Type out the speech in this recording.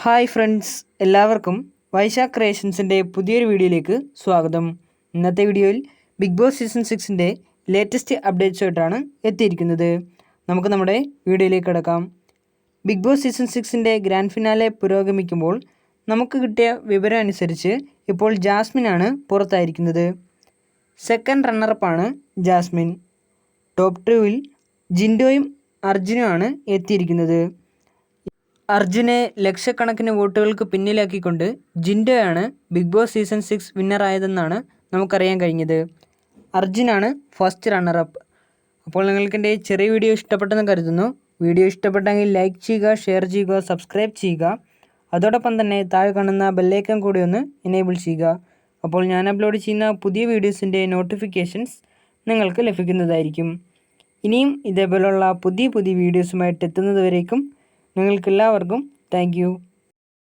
Hi friends, എല്ലാവർക്കും വൈശാഖ് ക്രിയേഷൻസിൻ്റെ പുതിയൊരു വീഡിയോയിലേക്ക് സ്വാഗതം. ഇന്നത്തെ വീഡിയോയിൽ ബിഗ് ബോസ് സീസൺ 6ൻ്റെ ലേറ്റസ്റ്റ് അപ്ഡേറ്റ്സുമായിട്ടാണ് എത്തിയിരിക്കുന്നത്. നമുക്ക് നമ്മുടെ വീഡിയോയിലേക്ക് കിടക്കാം. ബിഗ് ബോസ് സീസൺ 6ൻ്റെ ഗ്രാൻഡ് ഫിനാലെ പുരോഗമിക്കുമ്പോൾ നമുക്ക് കിട്ടിയ വിവരം അനുസരിച്ച് ഇപ്പോൾ ജാസ്മിനാണ് പുറത്തായിരിക്കുന്നത്. സെക്കൻഡ് റണ്ണറപ്പാണ് ജാസ്മിൻ. ടോപ്പ് 2-ൽ ജിൻഡോയും അർജുനുമാണ് എത്തിയിരിക്കുന്നത്. അർജുനെ ലക്ഷക്കണക്കിന് വോട്ടുകൾക്ക് പിന്നിലാക്കിക്കൊണ്ട് ജിൻഡോയാണ് ബിഗ് ബോസ് സീസൺ 6 വിന്നറായതെന്നാണ് നമുക്കറിയാൻ കഴിഞ്ഞത്. അർജുനാണ് ഫസ്റ്റ് റണ്ണറപ്പ്. അപ്പോൾ നിങ്ങൾക്ക് എൻ്റെ ചെറിയ വീഡിയോ ഇഷ്ടപ്പെട്ടെന്ന് കരുതുന്നു. വീഡിയോ ഇഷ്ടപ്പെട്ടെങ്കിൽ ലൈക്ക് ചെയ്യുക, ഷെയർ ചെയ്യുക, സബ്സ്ക്രൈബ് ചെയ്യുക. അതോടൊപ്പം തന്നെ താഴെ കാണുന്ന ബെല്ലൈക്കൺ കൂടി ഒന്ന് എനേബിൾ ചെയ്യുക. അപ്പോൾ ഞാൻ അപ്ലോഡ് ചെയ്യുന്ന പുതിയ വീഡിയോസിൻ്റെ നോട്ടിഫിക്കേഷൻസ് നിങ്ങൾക്ക് ലഭിക്കുന്നതായിരിക്കും. ഇനിയും ഇതേപോലുള്ള പുതിയ വീഡിയോസുമായിട്ട് എത്തുന്നതുവരേക്കും നിങ്ങൾക്കെല്ലാവർക്കും താങ്ക് യു.